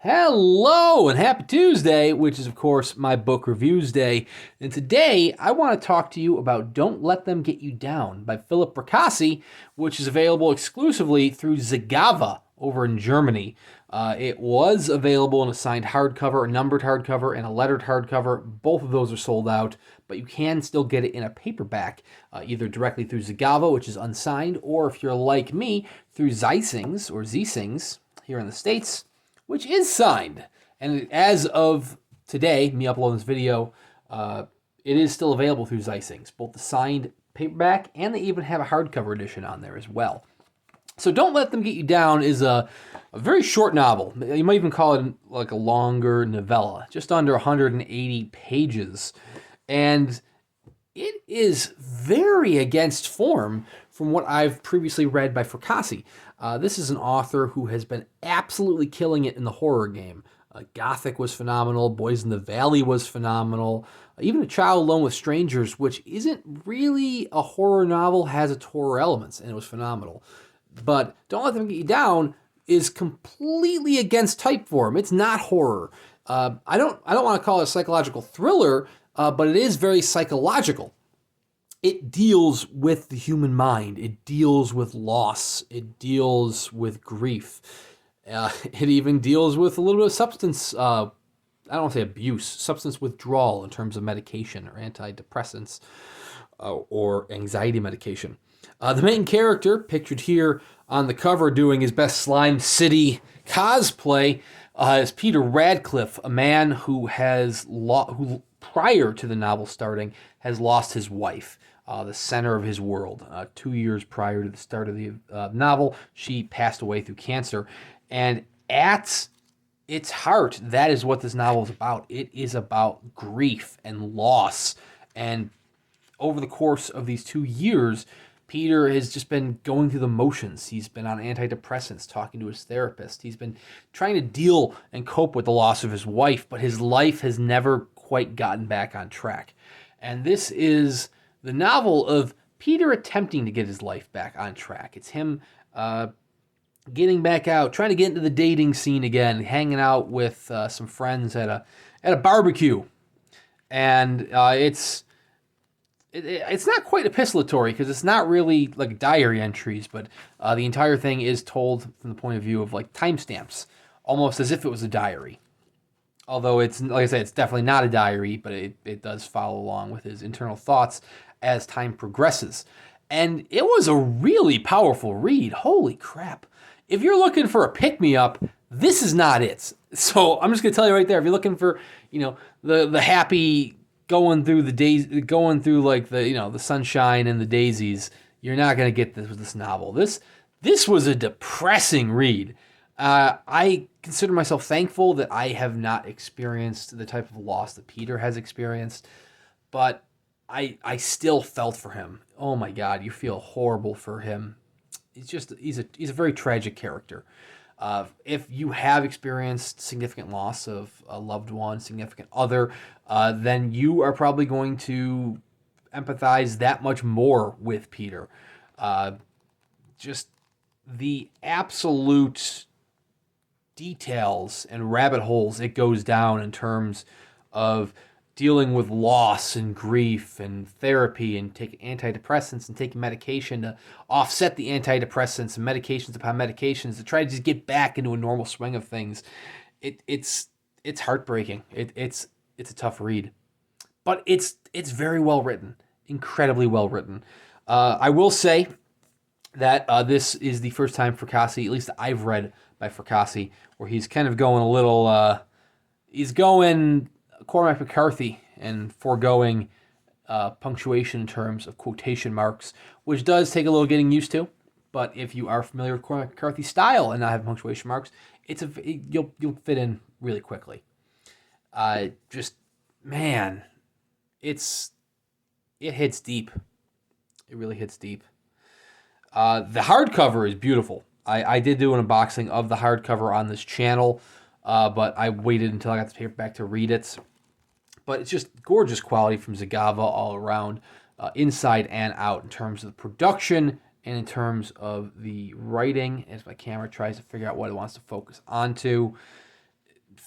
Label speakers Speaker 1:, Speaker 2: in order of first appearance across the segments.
Speaker 1: Hello and happy Tuesday, which is, of course, my book reviews day. And today I want to talk to you about Don't Let Them Get You Down by Philip Fracassi, which is available exclusively through Zagava over in Germany. It was available in a signed hardcover, a numbered hardcover, and a lettered hardcover. Both of those are sold out, but you can still get it in a paperback, either directly through Zagava, which is unsigned, or if you're like me, through Ziesings or Ziesings here in the States, which is signed. And as of today, me uploading this video, it is still available through Ziesings, both the signed paperback and they even have a hardcover edition on there as well. So Don't Let Them Get You Down is a very short novel. You might even call it like a longer novella, just under 180 pages. And it is very against form from what I've previously read by Fracassi. This is an author who has been absolutely killing it in the horror game. Gothic was phenomenal. Boys in the Valley was phenomenal. Even A Child Alone with Strangers, which isn't really a horror novel, has its horror elements, and it was phenomenal. But Don't Let Them Get You Down is completely against type form. It's not horror. I don't want to call it a psychological thriller, but it is very psychological. It deals with the human mind. It deals with loss. It deals with grief. It even deals with a little bit of substance, I don't want to say abuse, substance withdrawal in terms of medication or antidepressants or anxiety medication. The main character, pictured here on the cover doing his best Slime City cosplay, is Peter Radcliffe, a man who who prior to the novel starting has lost his wife, the center of his world. 2 years prior to the start of the novel, she passed away through cancer. And at its heart, that is what this novel is about. It is about grief and loss. And over the course of these 2 years, Peter has just been going through the motions. He's been on antidepressants, talking to his therapist. He's been trying to deal and cope with the loss of his wife, but his life has never quite gotten back on track. And this is the novel of Peter attempting to get his life back on track. It's him getting back out, trying to get into the dating scene again, hanging out with some friends at a barbecue. And it's not quite epistolatory because it's not really like diary entries, but the entire thing is told from the point of view of like timestamps, almost as if it was a diary. Although it's, like I said, it's definitely not a diary, but it does follow along with his internal thoughts as time progresses. And it was a really powerful read. Holy crap. If you're looking for a pick-me-up, this is not it. So I'm just going to tell you right there, if you're looking for, the happy going through the days, going through like the sunshine and the daisies, you're not going to get this with this novel. This was a depressing read. I consider myself thankful that I have not experienced the type of loss that Peter has experienced, but I still felt for him. Oh my God, you feel horrible for him. He's a very tragic character. If you have experienced significant loss of a loved one, significant other, then you are probably going to empathize that much more with Peter. Just the absolute details and rabbit holes it goes down in terms of dealing with loss and grief and therapy and taking antidepressants and taking medication to offset the antidepressants and medications upon medications to try to just get back into a normal swing of things. It's heartbreaking. It's a tough read, but it's very well written, incredibly well written. I will say that this is the first time Fracassi, at least I've read by Fracassi, where he's kind of going a little, he's going Cormac McCarthy and foregoing punctuation in terms of quotation marks, which does take a little getting used to. But if you are familiar with Cormac McCarthy's style and not have punctuation marks, you'll fit in really quickly. Just man, it hits deep. It really hits deep. The hardcover is beautiful. I did do an unboxing of the hardcover on this channel, but I waited until I got the paperback to read it. But it's just gorgeous quality from Zagava all around, inside and out, in terms of the production and in terms of the writing, as my camera tries to figure out what it wants to focus onto.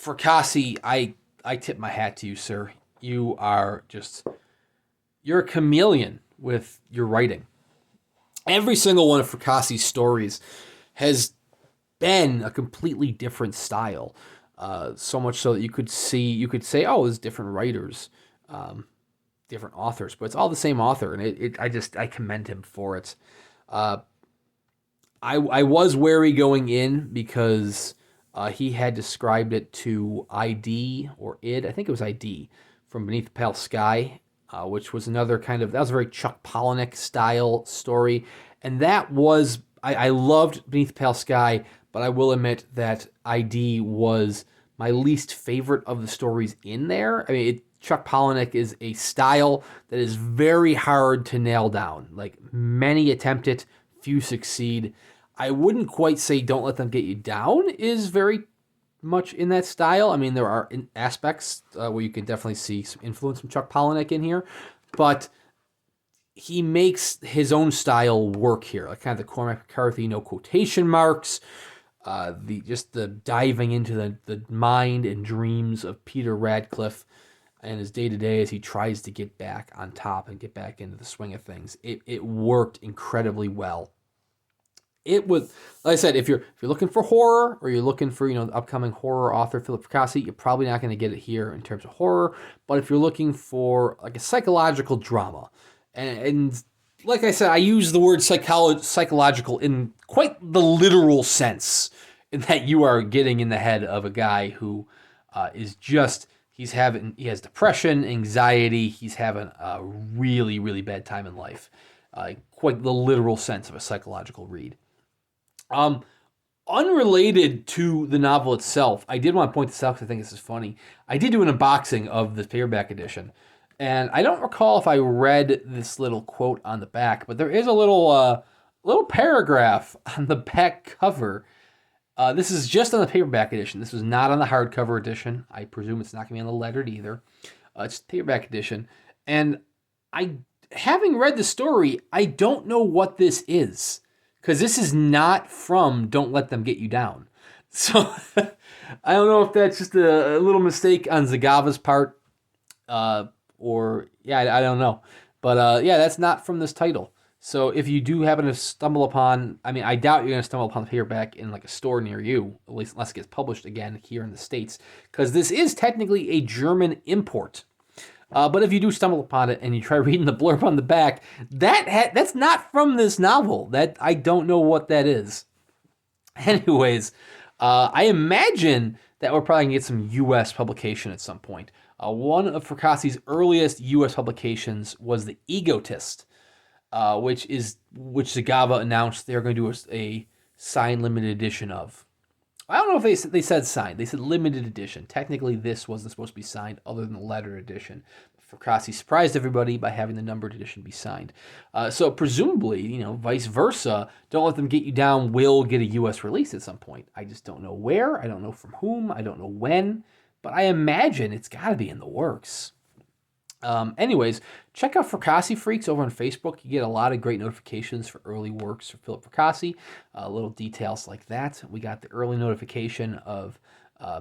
Speaker 1: Fracassi, I tip my hat to you, sir. You're a chameleon with your writing. Every single one of Fracassi's stories has been a completely different style. So much so that you could say, oh, there's different writers, different authors, but it's all the same author, and I commend him for it. I was wary going in because he had described it to ID or ID, I think it was ID, from Beneath the Pale Sky, which was another that was a very Chuck Palahniuk style story. And I loved Beneath the Pale Sky, but I will admit that ID was my least favorite of the stories in there. I mean, Chuck Palahniuk is a style that is very hard to nail down. Like, many attempt it, few succeed. I wouldn't quite say Don't Let Them Get You Down is very much in that style. I mean, there are aspects where you can definitely see some influence from Chuck Palahniuk in here, but he makes his own style work here, like kind of the Cormac McCarthy, no quotation marks, the diving into the mind and dreams of Peter Radcliffe and his day-to-day as he tries to get back on top and get back into the swing of things. It worked incredibly well. It was, like I said, if you're looking for horror, or you're looking for the upcoming horror author Philip Fracassi, you're probably not going to get it here in terms of horror. But if you're looking for like a psychological drama, and like I said, I use the word psychological in quite the literal sense, in that you are getting in the head of a guy who he has depression, anxiety, he's having a really, really bad time in life. Quite the literal sense of a psychological read. Unrelated to the novel itself, I did want to point this out because I think this is funny. I did do an unboxing of the paperback edition, and I don't recall if I read this little quote on the back, but there is a little paragraph on the back cover. This is just on the paperback edition. This was not on the hardcover edition. I presume it's not going to be on the lettered either. It's the paperback edition, and having read the story, I don't know what this is. Because this is not from Don't Let Them Get You Down. So I don't know if that's just a little mistake on Zagava's part. I don't know. But that's not from this title. So if you do happen to stumble upon, I doubt you're going to stumble upon the paperback in like a store near you, at least unless it gets published again here in the States. Because this is technically a German import. But if you do stumble upon it and you try reading the blurb on the back, that's not from this novel. That I don't know what that is. Anyways, I imagine that we're probably going to get some U.S. publication at some point. One of Fracassi's earliest U.S. publications was The Egotist, which Zagava announced they're going to do a signed limited edition of. I don't know if they said signed. They said limited edition. Technically, this wasn't supposed to be signed other than the lettered edition. Fracassi surprised everybody by having the numbered edition be signed. So presumably, vice versa, Don't Let Them Get You Down will get a U.S. release at some point. I just don't know where. I don't know from whom. I don't know when. But I imagine it's got to be in the works. Anyways, check out Fracassi Freaks over on Facebook. You get a lot of great notifications for early works for Philip Fracassi, little details like that. We got the early notification of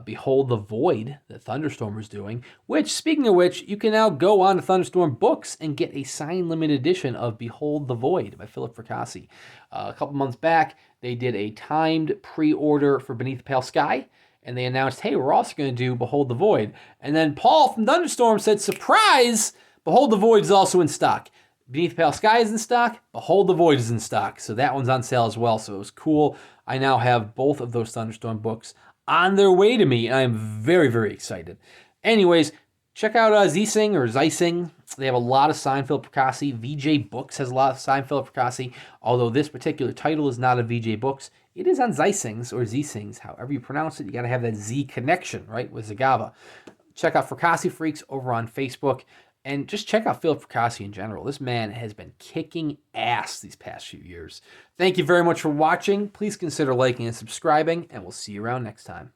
Speaker 1: Behold the Void that Thunderstorm is doing, which, speaking of which, you can now go on to Thunderstorm Books and get a signed limited edition of Behold the Void by Philip Fracassi. A couple months back, they did a timed pre-order for Beneath the Pale Sky, and they announced, hey, we're also going to do Behold the Void. And then Paul from Thunderstorm said, surprise, Behold the Void is also in stock. Beneath the Pale Sky is in stock. Behold the Void is in stock. So that one's on sale as well. So it was cool. I now have both of those Thunderstorm books on their way to me, and I'm very, very excited. Anyways, check out Ziesing. They have a lot of signed Philip Fracassi. VJ Books has a lot of signed Philip Fracassi, although this particular title is not a VJ Books. It is on Ziesings, however you pronounce it. You got to have that Z connection, right, with Zagava. Check out Fracassi Freaks over on Facebook, and just check out Philip Fracassi in general. This man has been kicking ass these past few years. Thank you very much for watching. Please consider liking and subscribing, and we'll see you around next time.